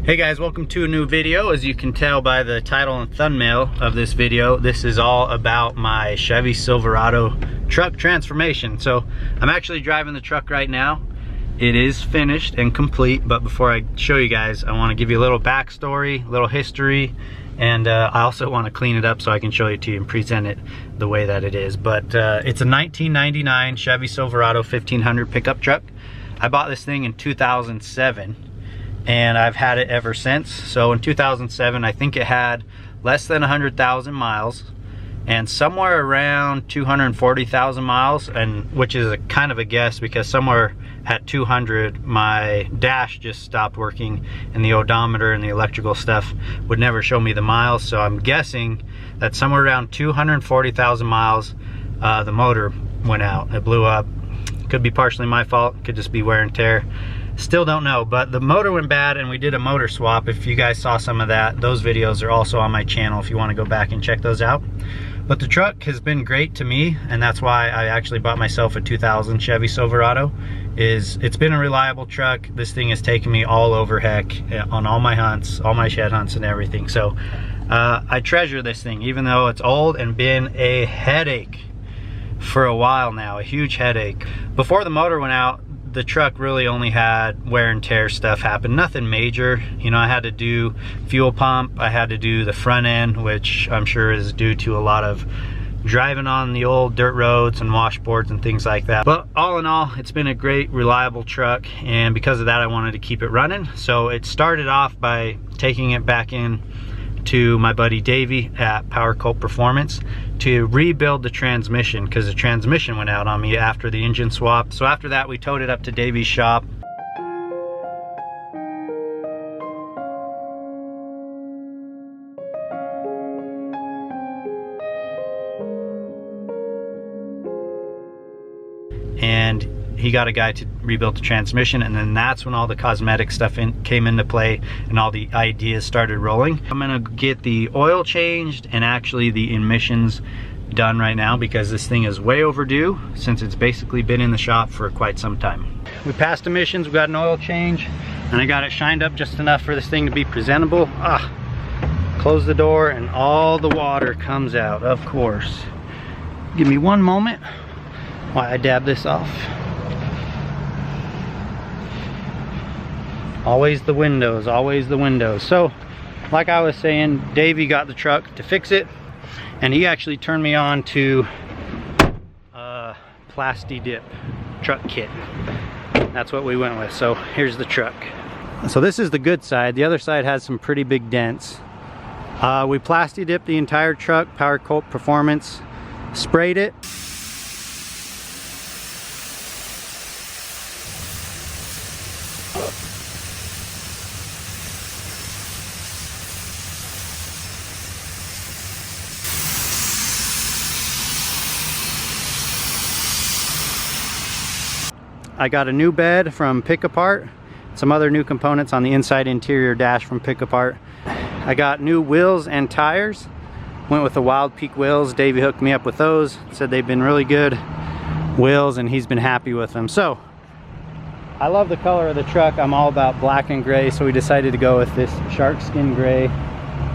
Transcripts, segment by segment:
Hey guys, welcome to a new video. As you can tell by the title and thumbnail of this video, this is all about my Chevy Silverado truck transformation. So I'm actually driving the truck right now. It is finished and complete, but before I show you guys, I want to give you a little backstory, a little history, and I also want to clean it up so I can show it to you and present it the way that it is. But it's a 1999 Chevy Silverado 1500 pickup truck. I bought this thing in 2007. And I've had it ever since. So in 2007, I think it had less than 100,000 miles and somewhere around 240,000 miles, and which is a kind of a guess because somewhere at 200 my dash just stopped working and the odometer and the electrical stuff would never show me the miles. So I'm guessing that somewhere around 240,000 miles the motor went out. It blew up. Could be partially my fault, could just be wear and tear. Still don't know, but the motor went bad and we did a motor swap. If you guys saw some of that, those videos are also on my channel if you want to go back and check those out. But the truck has been great to me, and that's why I actually bought myself a 2000 Chevy Silverado. It's been a reliable truck. This thing has taken me all over heck on all my hunts, all my shed hunts and everything. So I treasure this thing, even though it's old and been a headache for a while now, a huge headache. Before the motor went out, the truck really only had wear and tear stuff happen, nothing major. You know, I had to do fuel pump, I had to do the front end, which I'm sure is due to a lot of driving on the old dirt roads and washboards and things like that. But all in all, it's been a great, reliable truck, and because of that, I wanted to keep it running. So it started off by taking it back in to my buddy Davey at Power Coat Performance to rebuild the transmission, because the transmission went out on me after the engine swap. So after that, we towed it up to Davey's shop. And he got a guy to rebuild the transmission, and then that's when all the cosmetic stuff came into play and all the ideas started rolling. I'm gonna get the oil changed and actually the emissions done right now, because this thing is way overdue since it's basically been in the shop for quite some time. We passed emissions, we got an oil change, and I got it shined up just enough for this thing to be presentable. Close the door and all the water comes out, of course. Give me one moment while I dab this off. Always the windows, always the windows. So, like I was saying, Davey got the truck to fix it, and he actually turned me on to Plasti Dip truck kit. That's what we went with. So here's the truck. So this is the good side. The other side has some pretty big dents. We Plasti dipped the entire truck, Power Coat Performance, sprayed it. I got a new bed from Pick Apart, some other new components on the inside interior dash from Pick Apart. I got new wheels and tires. Went with the Wild Peak wheels. Davey hooked me up with those. Said they've been really good wheels and he's been happy with them. So I love the color of the truck. I'm all about black and gray, so we decided to go with this shark skin gray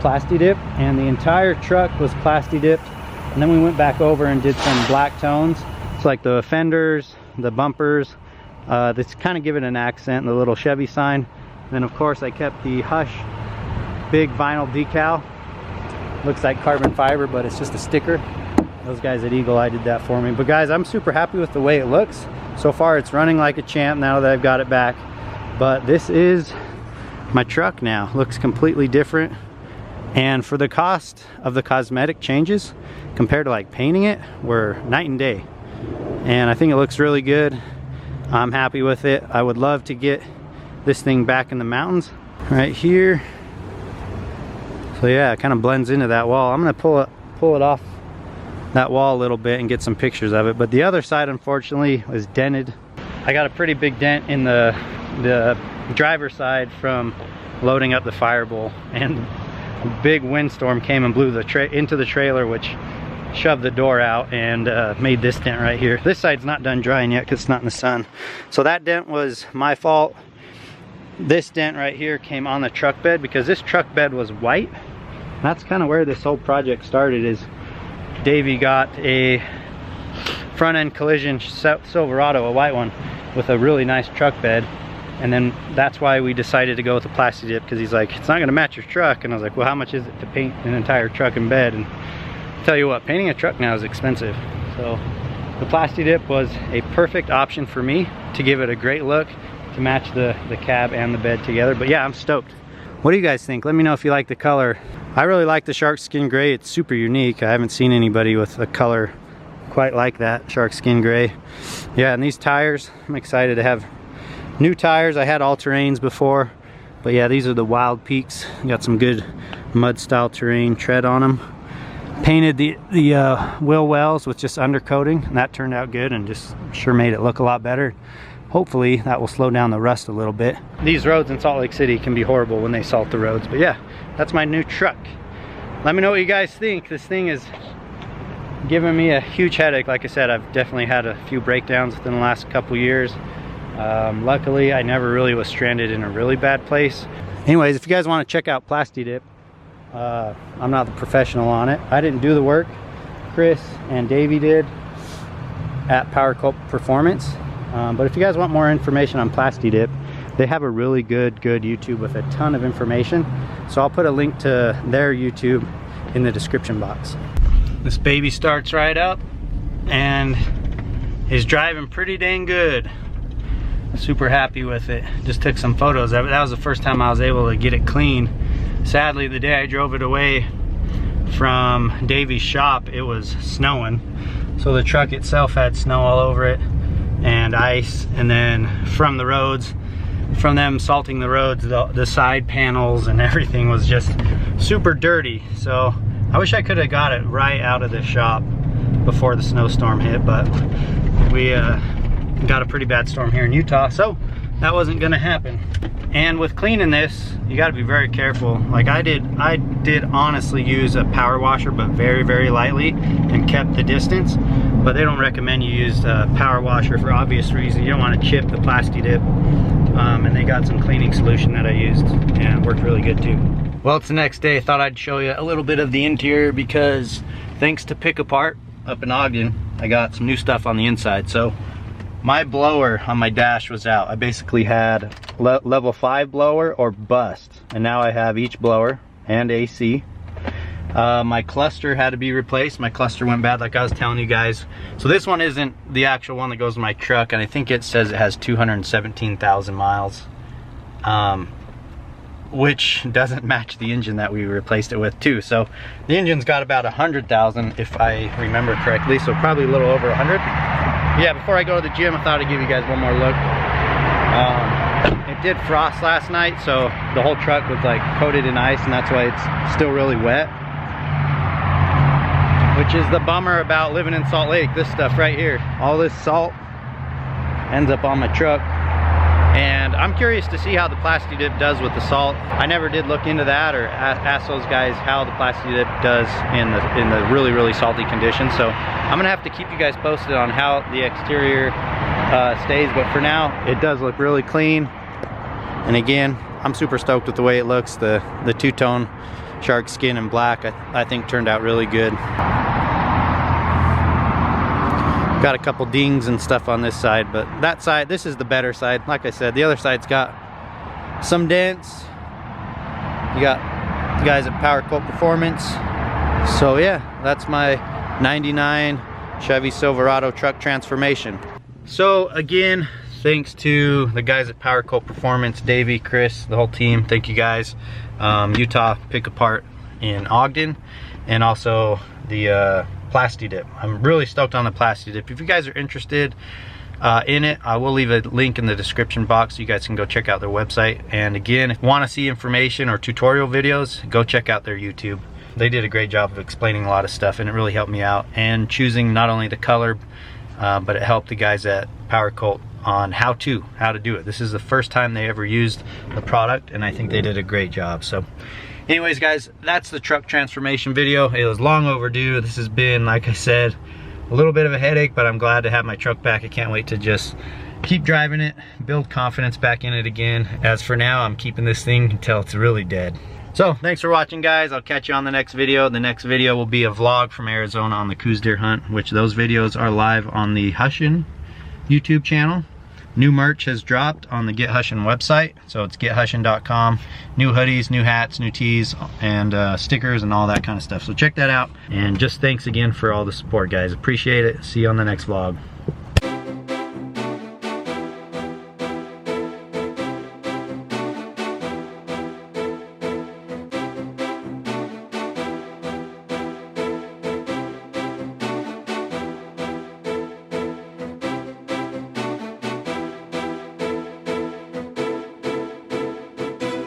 Plasti Dip, and the entire truck was Plasti dipped. And then we went back over and did some black tones. It's like the fenders, the bumpers, that's kind of give it an accent, the little Chevy sign. And then of course I kept the Hush big vinyl decal. Looks like carbon fiber, but it's just a sticker. Those guys at Eagle Eye did that for me. But guys, I'm super happy with the way it looks. So far it's running like a champ now that I've got it back. But this is my truck now. Looks completely different. And for the cost of the cosmetic changes compared to like painting it, we're night and day. And I think it looks really good. I'm happy with it. I would love to get this thing back in the mountains right here. So yeah, it kind of blends into that wall. I'm gonna pull it off that wall a little bit and get some pictures of it. But the other side, unfortunately, was dented. I got a pretty big dent in the driver's side from loading up the Firebowl, and a big windstorm came and blew into the trailer, which shoved the door out and made this dent right here. This side's not done drying yet because it's not in the sun. So that dent was my fault. this dent right here came on the truck bed because this truck bed was white. That's kind of where this whole project started. Is Davey got a front end collision Silverado, a white one, with a really nice truck bed, and then that's why we decided to go with the plasti dip, because he's like, it's not going to match your truck. And I was like, well, how much is it to paint an entire truck and bed? And I'll tell you what, painting a truck now is expensive, so the plasti dip was a perfect option for me to give it a great look, to match the cab and the bed together. But yeah, I'm stoked. What do you guys think? Let me know if you like the color. I really like the shark skin gray. It's super unique. I haven't seen anybody with a color quite like that, shark skin gray. Yeah, and these tires, I'm excited to have new tires. I had all-terrains before, but yeah, these are the Wild Peaks. Got some good mud style terrain tread on them. Painted the wheel wells with just undercoating, and that turned out good and just sure made it look a lot better. Hopefully that will slow down the rust a little bit. These roads in Salt Lake City can be horrible when they salt the roads, but yeah, that's my new truck. Let me know what you guys think. This thing is giving me a huge headache. Like I said, I've definitely had a few breakdowns within the last couple years. Luckily, I never really was stranded in a really bad place. Anyways, if you guys want to check out Plasti Dip, I'm not the professional on it. I didn't do the work. Chris and Davey did at Power Coat Performance. But if you guys want more information on Plasti Dip, they have a really good YouTube with a ton of information. So I'll put a link to their YouTube in the description box. This baby starts right up and is driving pretty dang good. Super happy with it. Just took some photos of it. That was the first time I was able to get it clean. Sadly, the day I drove it away from Davey's shop, it was snowing. So the truck itself had snow all over it and ice, and then from the roads, from them salting the roads, the side panels and everything was just super dirty. So I wish I could have got it right out of the shop before the snowstorm hit, but we got a pretty bad storm here in Utah, so that wasn't gonna happen. And with cleaning this, you got to be very careful. Like I did honestly use a power washer, but very lightly, and kept the distance. But they don't recommend you use a power washer for obvious reasons. You don't want to chip the Plasti Dip. And they got some cleaning solution that I used, and it worked really good too. Well, it's the next day. I thought I'd show you a little bit of the interior, because thanks to Pick Apart up in Ogden, I got some new stuff on the inside. So my blower on my dash was out. I basically had level 5 blower or bust, and now I have each blower and AC. My cluster had to be replaced. My cluster went bad, like I was telling you guys. So this one isn't the actual one that goes in my truck, and I think it says it has 217,000 miles, which doesn't match the engine that we replaced it with too. So the engine's got about 100,000 if I remember correctly, so probably a little over 100. Yeah, before I go to the gym, I thought I'd give you guys one more look. It did frost last night, so the whole truck was like coated in ice, and that's why it's still really wet. Which is the bummer about living in Salt Lake. This stuff right here, all this salt ends up on my truck. And I'm curious to see how the Plasti Dip does with the salt. I never did look into that or ask those guys how the Plasti Dip does in the really salty conditions. So I'm gonna have to keep you guys posted on how the exterior stays. But for now, it does look really clean. And again, I'm super stoked with the way it looks. The two-tone shark skin and black, I think turned out really good. Got a couple dings and stuff on this side, but that side, this is the better side. Like I said, the other side's got some dents. You got the guys at Power Coat Performance. So yeah, that's my 99 Chevy Silverado truck transformation. So again, thanks to the guys at Power Coat Performance, Davey, Chris, the whole team. Thank you guys. Utah Pick Apart in Ogden, and also the Plasti Dip. I'm really stoked on the Plasti Dip. If you guys are interested in it, I will leave a link in the description box so you guys can go check out their website. And again, if you want to see information or tutorial videos, go check out their YouTube. They did a great job of explaining a lot of stuff, and it really helped me out, and choosing not only the color, but it helped the guys at Power Coat on how to do it. This is the first time they ever used the product, and I think they did a great job. So anyways guys, that's the truck transformation video. It was long overdue. This has been, like I said, a little bit of a headache, but I'm glad to have my truck back. I can't wait to just keep driving it, build confidence back in it again. As for now, I'm keeping this thing until it's really dead. So thanks for watching, guys. I'll catch you on the next video. The next video will be a vlog from Arizona on the Coos deer hunt, which those videos are live on the Hushin YouTube channel. New merch has dropped on the Get Hushin website, so it's gethushin.com. New hoodies, new hats, new tees, and stickers and all that kind of stuff. So check that out. And just thanks again for all the support, guys. Appreciate it. See you on the next vlog.